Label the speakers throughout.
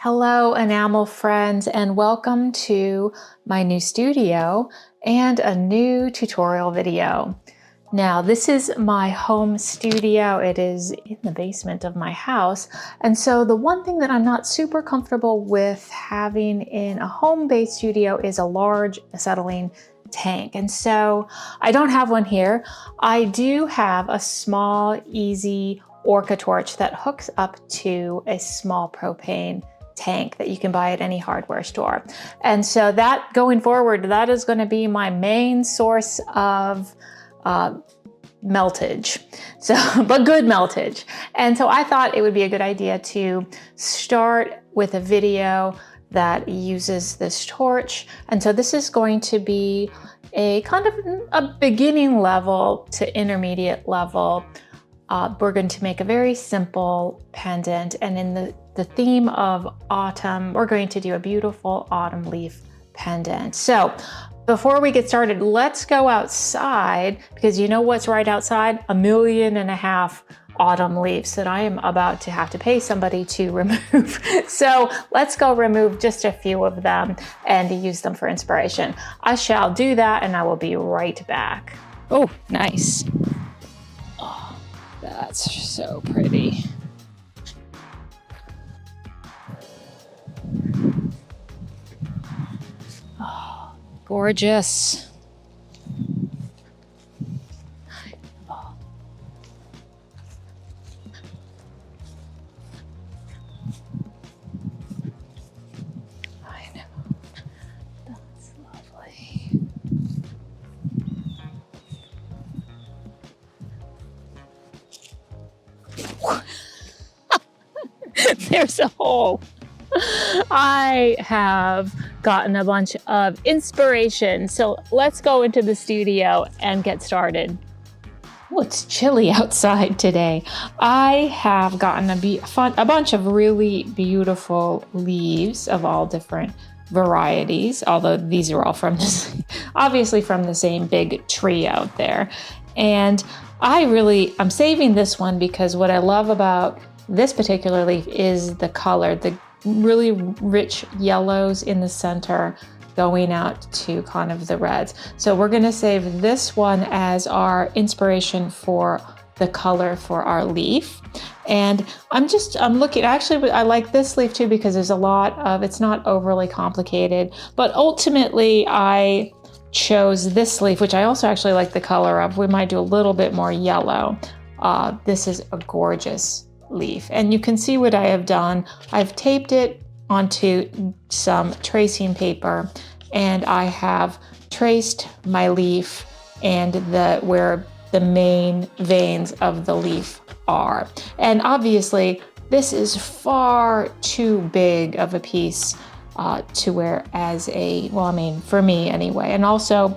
Speaker 1: Hello, enamel friends, and welcome to my new studio and a new tutorial video. Now, this is my home studio. It is in the basement of my house. And so the one thing that I'm not super comfortable with having in a home-based studio is a large acetylene tank. And so I don't have one here. I do have a small, easy Orca torch that hooks up to a small propane tank that you can buy at any hardware store. And so that going forward, that is going to be my main source of meltage. So, but good meltage. And so I thought it would be a good idea to start with a video that uses this torch. And so this is going to be a kind of a beginning level to intermediate level. We're going to make a very simple pendant, and in the theme of autumn, we're going to do a beautiful autumn leaf pendant. So before we get started, let's go outside, because you know what's right outside? 1.5 million autumn leaves that I am about to have to pay somebody to remove. So let's go remove just a few of them and use them for inspiration. I shall do that, and I will be right back. Oh, nice. Oh, that's so pretty. Oh, gorgeous. I know. That's lovely. There's a hole. I have gotten a bunch of inspiration, so let's go into the studio and get started. Oh, it's chilly outside today. I have gotten a bunch of really beautiful leaves of all different varieties, although these are all from this, obviously from the same big tree out there. And I'm saving this one because what I love about this particular leaf is the color, the really rich yellows in the center going out to kind of the reds. So we're gonna save this one as our inspiration for the color for our leaf. And I'm looking, actually I like this leaf too because there's it's not overly complicated, but ultimately I chose this leaf, which I also actually like the color of. We might do a little bit more yellow. This is a gorgeous leaf, and you can see what I have done. I've taped it onto some tracing paper, and I have traced my leaf and where the main veins of the leaf are. And obviously this is far too big of a piece to wear as for me anyway. And also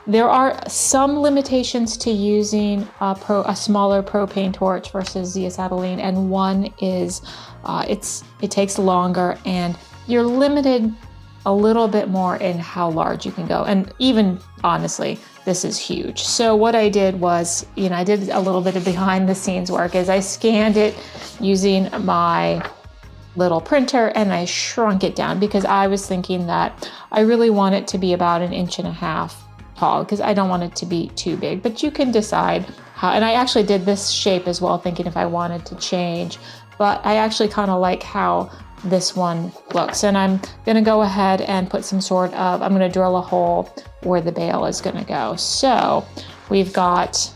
Speaker 1: there are some limitations to using a smaller propane torch versus the acetylene, and one is it takes longer, and you're limited a little bit more in how large you can go. And even honestly, this is huge. So what I did was, I did a little bit of behind the scenes work is I scanned it using my little printer and I shrunk it down because I was thinking that I really want it to be about 1.5 inches tall because I don't want it to be too big, but you can decide how. And I actually did this shape as well, thinking if I wanted to change, but I actually kind of like how this one looks. And I'm gonna go ahead and put I'm gonna drill a hole where the bail is gonna go. So we start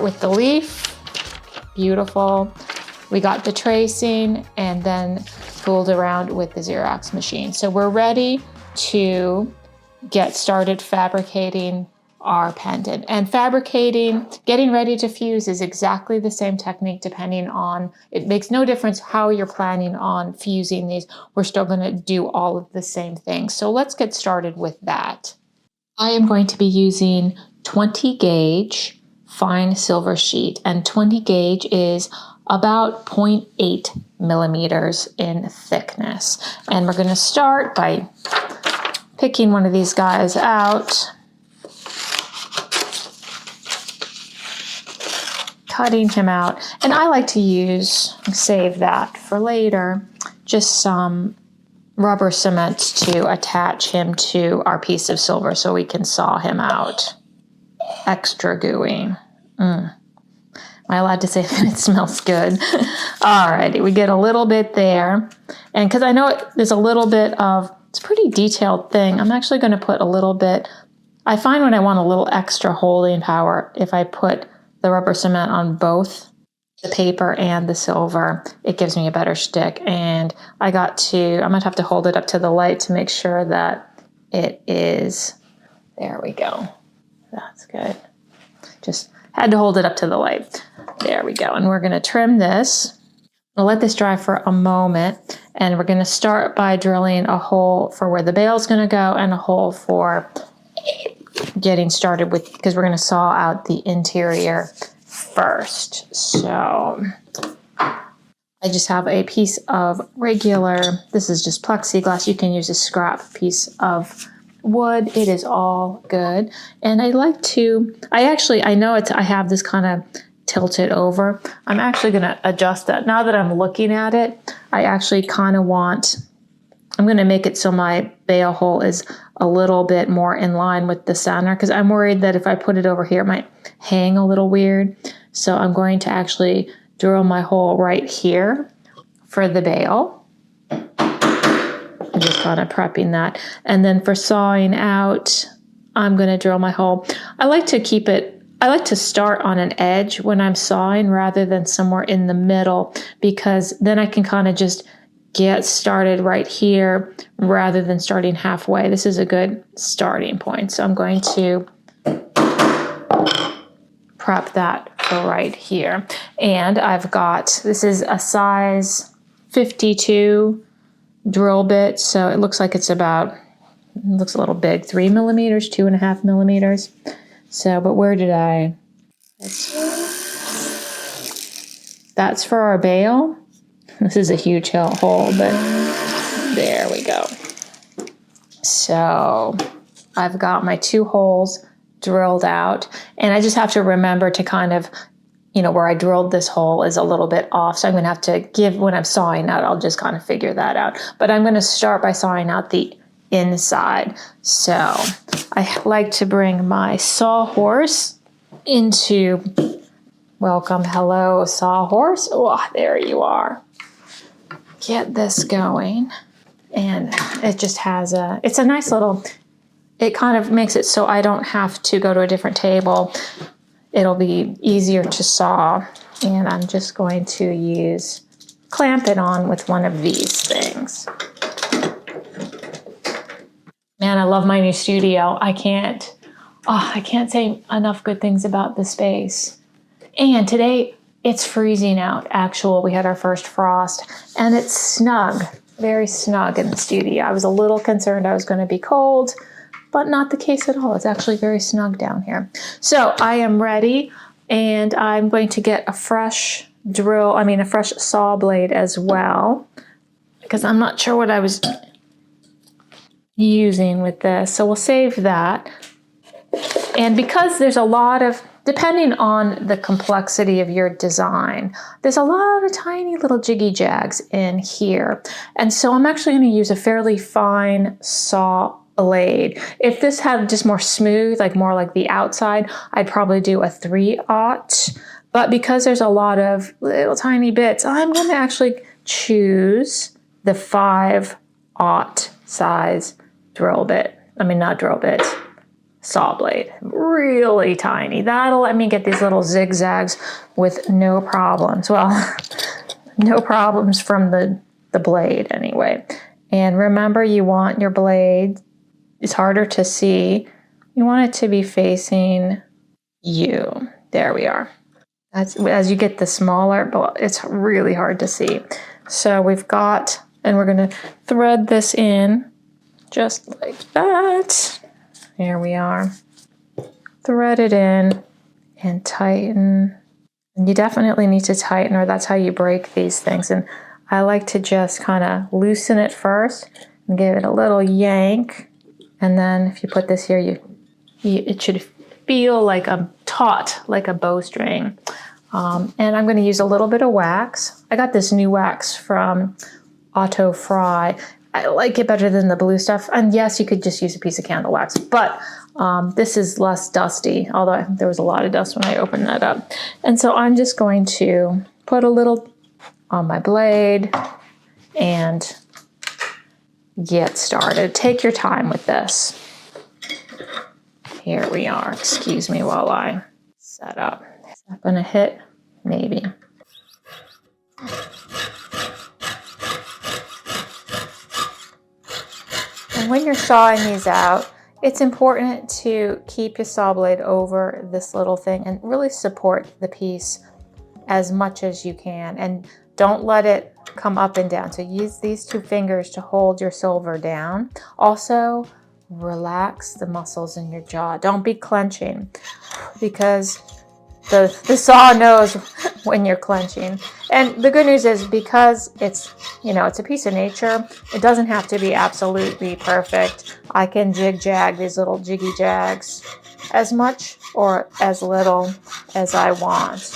Speaker 1: with the leaf, beautiful. We got the tracing and then fooled around with the Xerox machine. So we're ready to get started fabricating our pendant. And getting ready to fuse is exactly the same technique it makes no difference how you're planning on fusing these. We're still gonna do all of the same things. So let's get started with that. I am going to be using 20 gauge fine silver sheet, and 20 gauge is about 0.8 millimeters in thickness. And we're gonna start by picking one of these guys out, cutting him out. And I like to save that for later, just some rubber cement to attach him to our piece of silver so we can saw him out. Extra gooey. Am I allowed to say that it smells good? Alrighty, we get a little bit there. And because I know there's a little bit of, it's a pretty detailed thing, I'm actually going to put a little bit, I find when I want a little extra holding power, if I put the rubber cement on both the paper and the silver, it gives me a better stick. And I'm going to have to hold it up to the light to make sure that it is, there we go. That's good. Just had to hold it up to the light. There we go. And we're going to trim this. I'll let this dry for a moment. And we're going to start by drilling a hole for where the bale is going to go and a hole for getting started with, because we're going to saw out the interior first. So I just have a piece of regular, this is just plexiglass. You can use a scrap piece of wood. It is all good. And I like to, I know I have this kind of tilted over. I'm actually going to adjust that. Now that I'm looking at it, I actually kind of I'm going to make it so my bale hole is a little bit more in line with the center, because I'm worried that if I put it over here, it might hang a little weird. So I'm going to actually drill my hole right here for the bale. I'm just kind of prepping that. And then for sawing out, I'm going to drill my hole. I like to start on an edge when I'm sawing rather than somewhere in the middle, because then I can kind of just get started right here rather than starting halfway. This is a good starting point. So I'm going to prep that for right here. And I've got, this is a size 52 drill bit. So it looks like it looks a little big, 3 millimeters, 2.5 millimeters. So, but where did that's for our bale. This is a huge hole, but there we go. So I've got my 2 holes drilled out, and I just have to remember to kind of, where I drilled this hole is a little bit off. So I'm going to have to when I'm sawing out, I'll just kind of figure that out. But I'm going to start by sawing out the inside. So I like to bring my sawhorse into, welcome, hello, sawhorse. Oh, there you are. Get this going. And it just has it's a nice little, it kind of makes it so I don't have to go to a different table. It'll be easier to saw. And I'm just going to clamp it on with one of these things. Man, I love my new studio. I can't say enough good things about the space. And today it's freezing out. We had our first frost, and it's snug, very snug in the studio. I was a little concerned I was going to be cold, but not the case at all. It's actually very snug down here. So I am ready, and I'm going to get a fresh saw blade as well, because I'm not sure what I was using with this. So we'll save that. And because there's a lot of, depending on the complexity of your design, there's a lot of tiny little jiggy jags in here. And so I'm actually going to use a fairly fine saw blade. If this had just more smooth, more like the outside, I'd probably do a 3/0. But because there's a lot of little tiny bits, I'm going to actually choose the 5/0 size drill bit. Not drill bit, saw blade. Really tiny. That'll let me get these little zigzags with no problems. Well, no problems from the blade anyway. And remember, you want your blade, it's harder to see, you want it to be facing you. There we are. As you get the smaller, it's really hard to see. So we've got, and we're going to thread this in just like that. Here we are. Thread it in and tighten. And you definitely need to tighten, or that's how you break these things. And I like to just kind of loosen it first and give it a little yank. And then if you put this here, it should feel like a taut, like a bowstring. And I'm going to use a little bit of wax. I got this new wax from auto fry. I like it better than the blue stuff. And yes, you could just use a piece of candle wax, but this is less dusty, although there was a lot of dust when I opened that up. And so I'm just going to put a little on my blade and get started. Take your time with this. Here we are. Excuse me while I set up. Is that going to hit? Maybe. And when you're sawing these out, it's important to keep your saw blade over this little thing and really support the piece as much as you can. And don't let it come up and down. So use these two fingers to hold your silver down. Also, relax the muscles in your jaw. Don't be clenching, because the saw knows when you're clenching. And the good news is, because it's, you know, it's a piece of nature, it doesn't have to be absolutely perfect. I can jig-jag these little jiggy jags as much or as little as I want.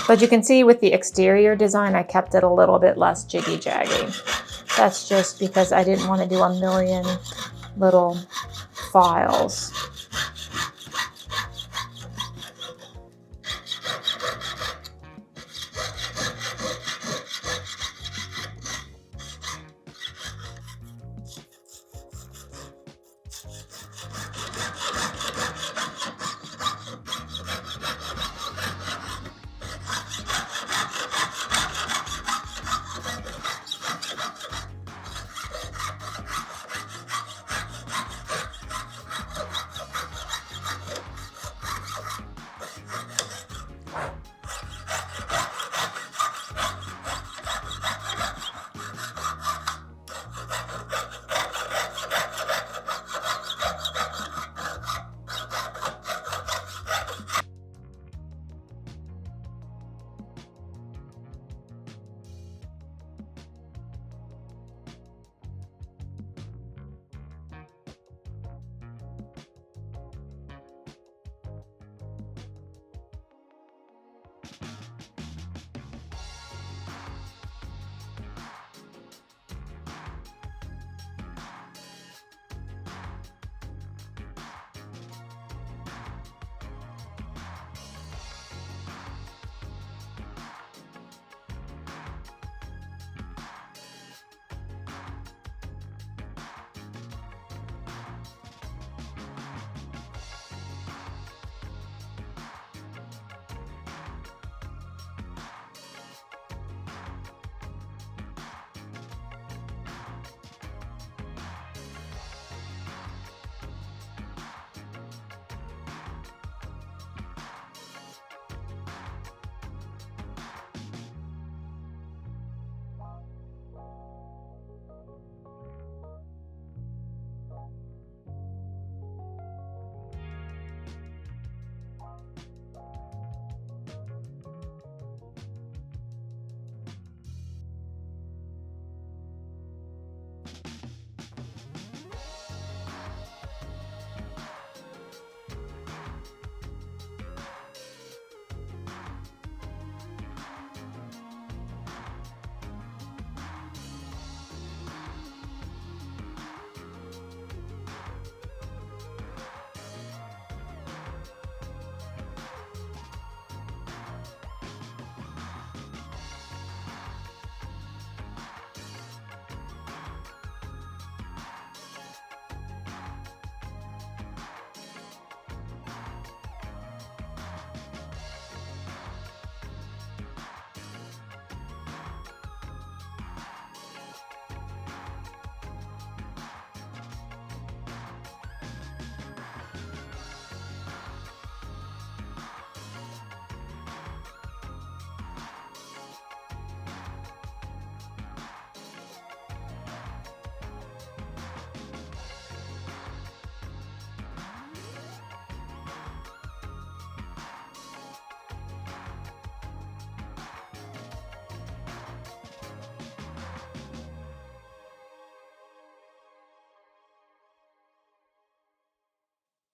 Speaker 1: But you can see with the exterior design, I kept it a little bit less jiggy-jaggy. That's just because I didn't want to do a million little files.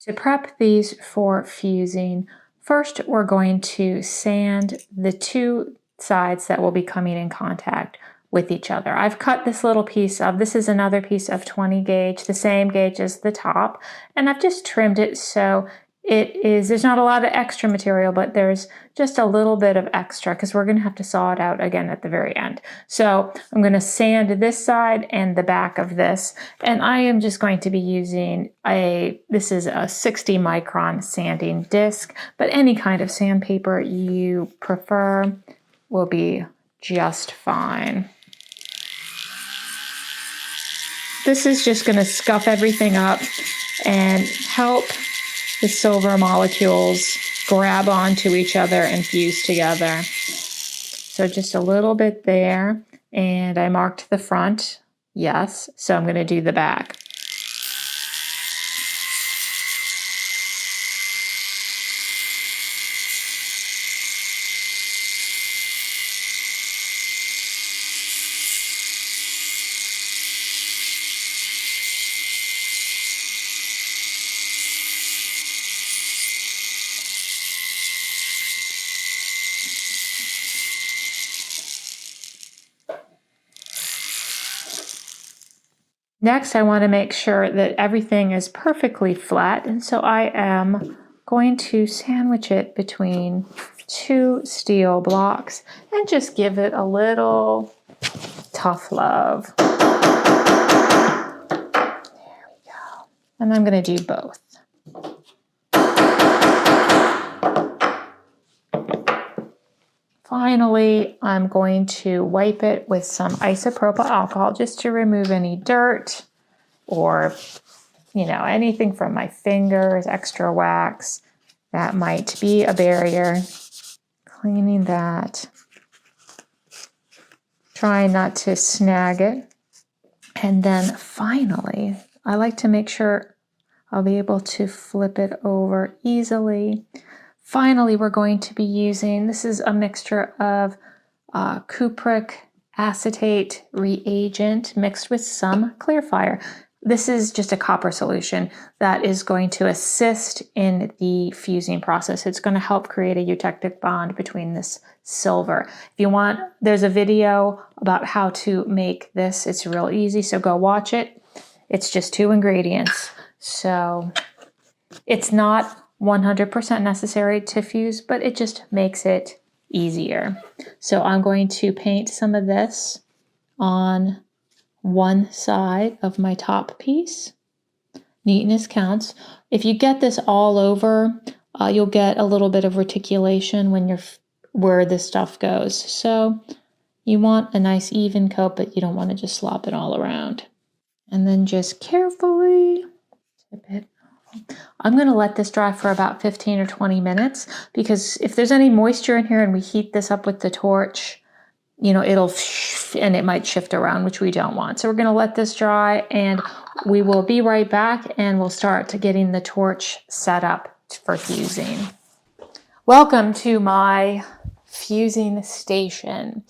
Speaker 1: To prep these for fusing, first we're going to sand the two sides that will be coming in contact with each other. I've cut this little piece of, this is another piece of 20 gauge, the same gauge as the top, and I've just trimmed it so there's not a lot of extra material, but there's just a little bit of extra because we're going to have to saw it out again at the very end. So I'm going to sand this side and the back of this, and I am just going to be using this is a 60 micron sanding disc, but any kind of sandpaper you prefer will be just fine. This is just going to scuff everything up and help the silver molecules grab onto each other and fuse together. So just a little bit there, and I marked the front, yes, so I'm going to do the back. Next, I want to make sure that everything is perfectly flat, and so I am going to sandwich it between two steel blocks and just give it a little tough love. There we go. And I'm going to do both. Finally, I'm going to wipe it with some isopropyl alcohol just to remove any dirt or, anything from my fingers, extra wax that might be a barrier. Cleaning that. Trying not to snag it. And then finally, I like to make sure I'll be able to flip it over easily. Finally, we're going to be using, this is a mixture of cupric acetate reagent mixed with some Clearfire. This is just a copper solution that is going to assist in the fusing process. It's going to help create a eutectic bond between this silver. If you want, there's a video about how to make this. It's real easy, so go watch it. It's just 2 ingredients. So it's not 100% necessary to fuse, but it just makes it easier. So I'm going to paint some of this on one side of my top piece. Neatness counts. If you get this all over, you'll get a little bit of reticulation when where this stuff goes. So you want a nice even coat, but you don't want to just slop it all around. And then just carefully tip it. I'm going to let this dry for about 15 or 20 minutes because if there's any moisture in here and we heat this up with the torch, it might shift around, which we don't want. So we're going to let this dry and we will be right back and we'll start getting the torch set up for fusing. Welcome to my fusing station.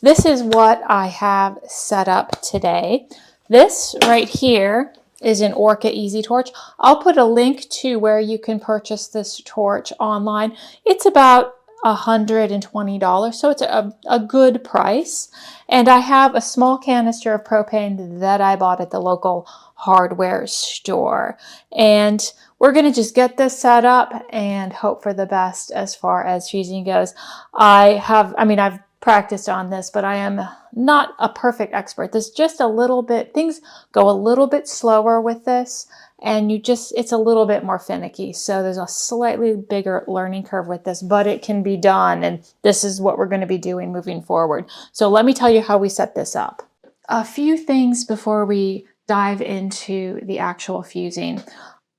Speaker 1: This is what I have set up today. This right here is an Orca EZ torch. I'll put a link to where you can purchase this torch online. It's about $120, so it's a good price. And I have a small canister of propane that I bought at the local hardware store. And we're going to just get this set up and hope for the best as far as fusing goes. I've practiced on this, but I am not a perfect expert. There's just a little bit, things go a little bit slower with this, and it's a little bit more finicky. So there's a slightly bigger learning curve with this, but it can be done, and this is what we're going to be doing moving forward. So let me tell you how we set this up. A few things before we dive into the actual fusing.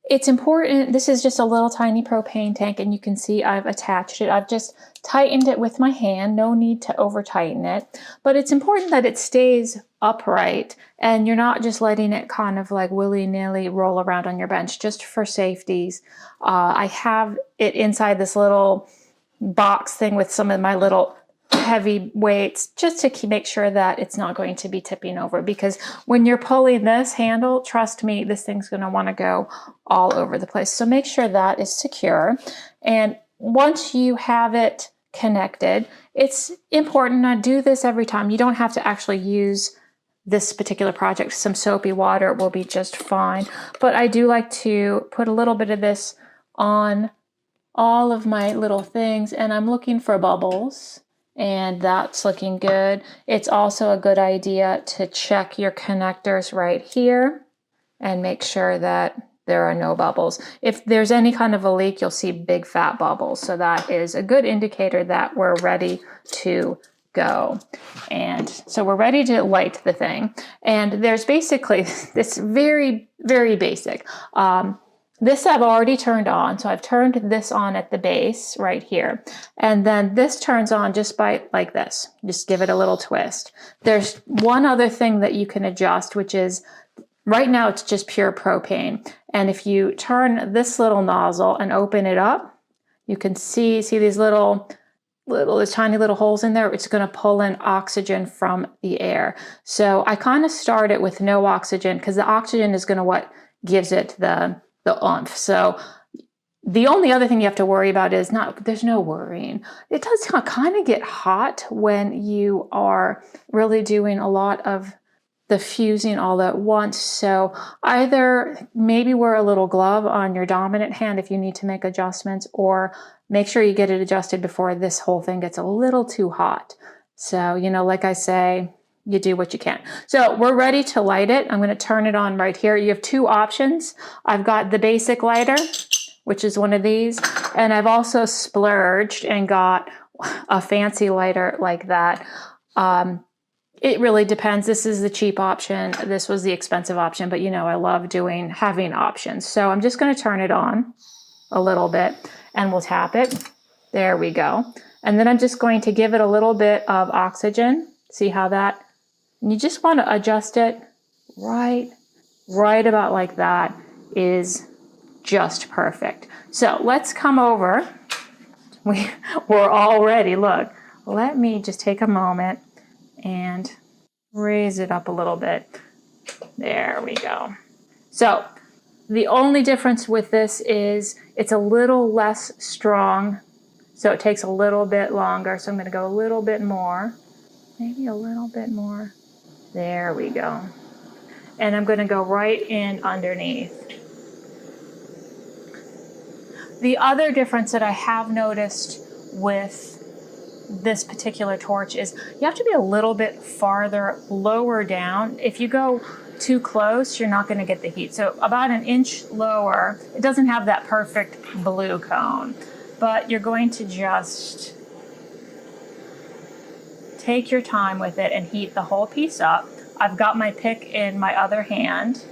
Speaker 1: It's important, this is just a little tiny propane tank, and you can see I've attached it. I've just tightened it with my hand, no need to over tighten it, but it's important that it stays upright and you're not just letting it kind of like willy-nilly roll around on your bench, just for safeties. I have it inside this little box thing with some of my little heavy weights just to make sure that it's not going to be tipping over, because when you're pulling this handle, trust me, this thing's going to want to go all over the place. So make sure that is secure. And once you have it connected. It's important to do this every time. You don't have to actually use this particular project. Some soapy water will be just fine. But I do like to put a little bit of this on all of my little things, and I'm looking for bubbles, and that's looking good. It's also a good idea to check your connectors right here and make sure that there are no bubbles. If there's any kind of a leak, you'll see big fat bubbles. So that is a good indicator that we're ready to go. And so we're ready to light the thing. And there's basically, it's very, very basic. This I've already turned on. So I've turned this on at the base right here. And then this turns on just by like this. Just give it a little twist. There's one other thing that you can adjust, which is right now it's just pure propane. And if you turn this little nozzle and open it up, you can see these these tiny little holes in there. It's going to pull in oxygen from the air. So I kind of start it with no oxygen because the oxygen is going to what gives it the oomph. So the only other thing you have to worry about is there's no worrying. It does kind of get hot when you are really doing a lot of the fusing all at once. So either maybe wear a little glove on your dominant hand if you need to make adjustments, or make sure you get it adjusted before this whole thing gets a little too hot. So, like I say, you do what you can. So we're ready to light it. I'm going to turn it on right here. You have two options. I've got the basic lighter, which is one of these, and I've also splurged and got a fancy lighter like that. It really depends. This is the cheap option. This was the expensive option, but I love having options. So I'm just going to turn it on a little bit and we'll tap it. There we go. And then I'm just going to give it a little bit of oxygen. See how that, and you just want to adjust it right about like that is just perfect. So let's come over. We're all ready. Look, let me just take a moment and raise it up a little bit. There we go. So the only difference with this is it's a little less strong, so it takes a little bit longer. So I'm going to go a little bit more, maybe a little bit more. There we go. And I'm going to go right in underneath. The other difference that I have noticed with this particular torch is you have to be a little bit farther lower down. If you go too close, you're not going to get the heat. So about an inch lower, it doesn't have that perfect blue cone, but you're going to just take your time with it and heat the whole piece up. I've got my pick in my other hand.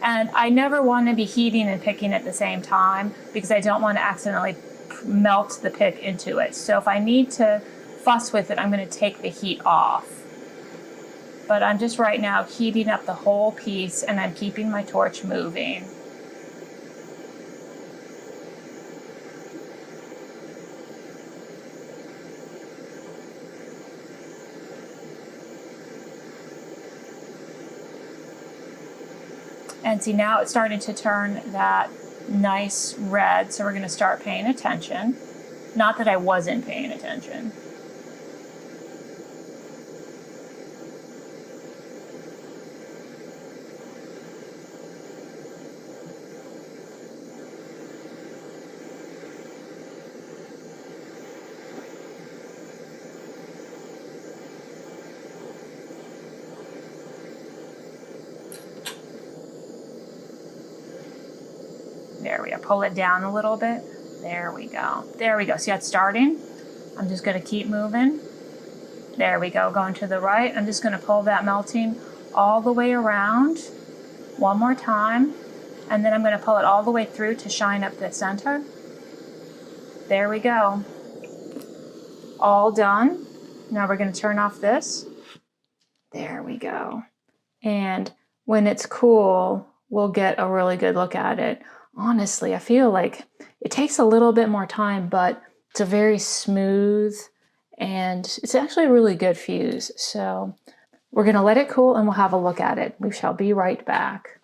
Speaker 1: And I never want to be heating and picking at the same time because I don't want to accidentally melt the pick into it. So if I need to fuss with it, I'm going to take the heat off. But I'm just right now heating up the whole piece and I'm keeping my torch moving. And see, now it's starting to turn that nice red, so we're going to start paying attention. Not that I wasn't paying attention. There we go. Pull it down a little bit. There we go. There we go. See how it's starting? I'm just going to keep moving. There we go. Going to the right. I'm just going to pull that melting all the way around one more time. And then I'm going to pull it all the way through to shine up the center. There we go. All done. Now we're going to turn off this. There we go. And when it's cool, we'll get a really good look at it. Honestly, I feel like it takes a little bit more time, but it's a very smooth and it's actually a really good fuse. So we're going to let it cool and we'll have a look at it. We shall be right back.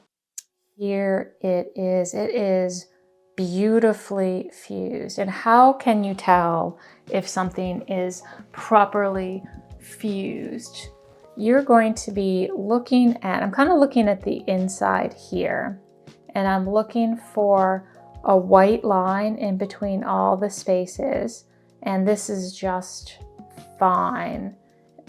Speaker 1: Here it is. It is beautifully fused. And how can you tell if something is properly fused? You're going to be looking at, I'm kind of looking at the inside here, and I'm looking for a white line in between all the spaces, and this is just fine.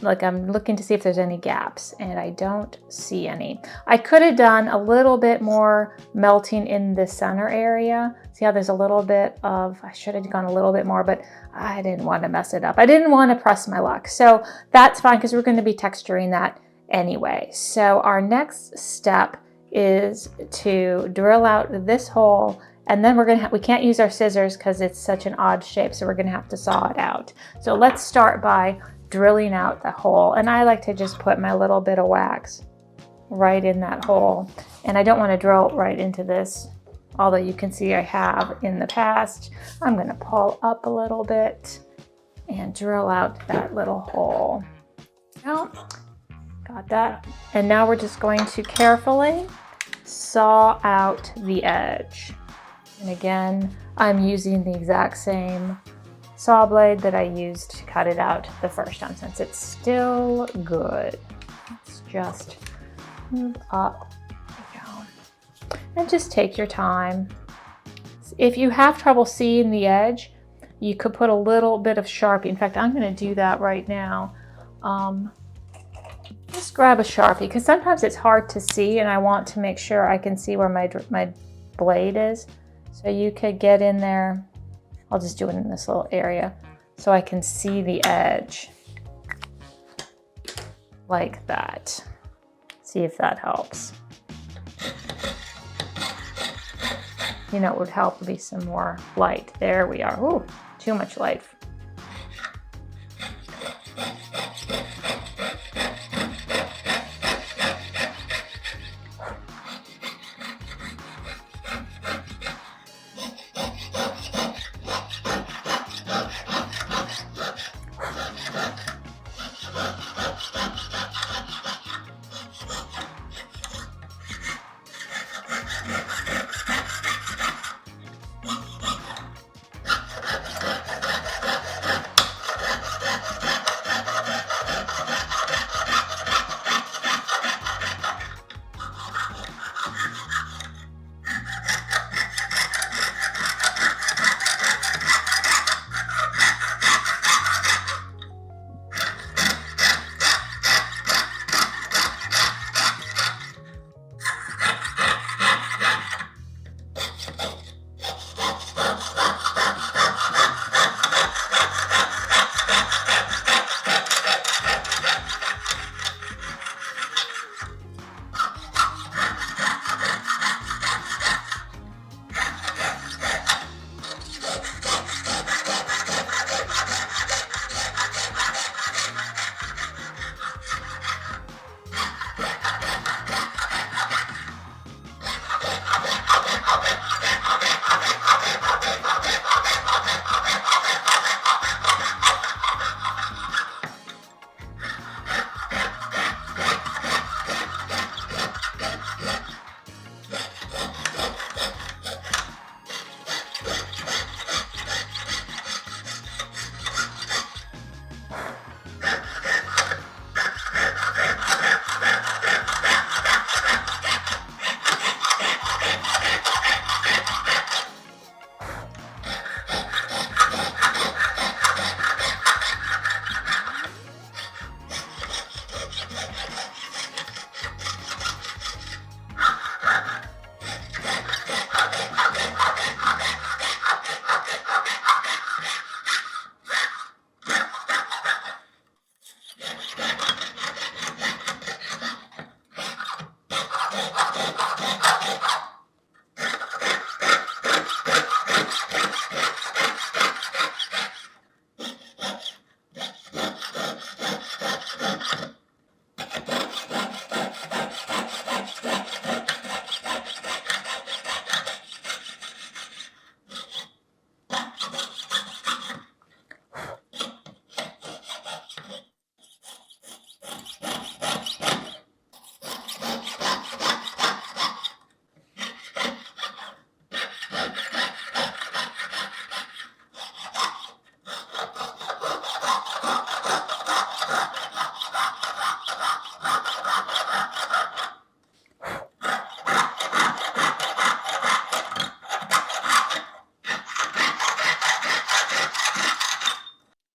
Speaker 1: Like, I'm looking to see if there's any gaps, and I don't see any. I could have done a little bit more melting in the center area. See how there's a little bit of, I should have gone a little bit more, but I didn't want to mess it up. I didn't want to press my luck. So that's fine, because we're going to be texturing that anyway. So our next step is to drill out this hole, and then we can't use our scissors because it's such an odd shape, so we're going to have to saw it out. So let's start by drilling out the hole, and I like to just put my little bit of wax right in that hole, and I don't want to drill right into this, although you can see I have in the past. I'm going to pull up a little bit and drill out that little hole. Now, got that, and now we're just going to carefully saw out the edge. And again, I'm using the exact same saw blade that I used to cut it out the first time, since it's still good. Let's just move up and down, and just take your time. If you have trouble seeing the edge, you could put a little bit of Sharpie. In fact, I'm going to do that right now. Just grab a Sharpie, because sometimes it's hard to see, and I want to make sure I can see where my blade is. So you could get in there. I'll just do it in this little area so I can see the edge like that. See if that helps. You know, it would help would be some more light. There we are. Ooh, too much light.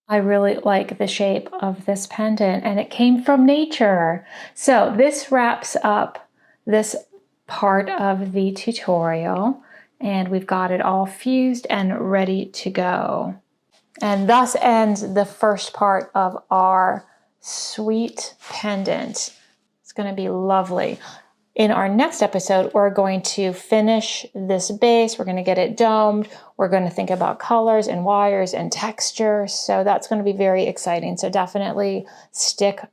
Speaker 1: I really like the shape of this pendant, and it came from nature. So this wraps up this part of the tutorial, and we've got it all fused and ready to go. And thus ends the first part of our sweet pendant. It's going to be lovely. In our next episode, we're going to finish this base. We're going to get it domed. We're going to think about colors and wires and texture. So that's going to be very exciting. So definitely stick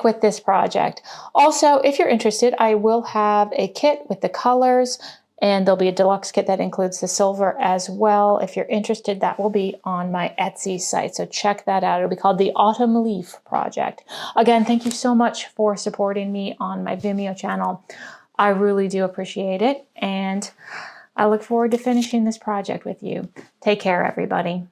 Speaker 1: with this project. Also, if you're interested, I will have a kit with the colors, and there'll be a deluxe kit that includes the silver as well. If you're interested, that will be on my Etsy site. So check that out. It'll be called the Autumn Leaf Project. Again, thank you so much for supporting me on my Vimeo channel. I really do appreciate it. And I look forward to finishing this project with you. Take care, everybody.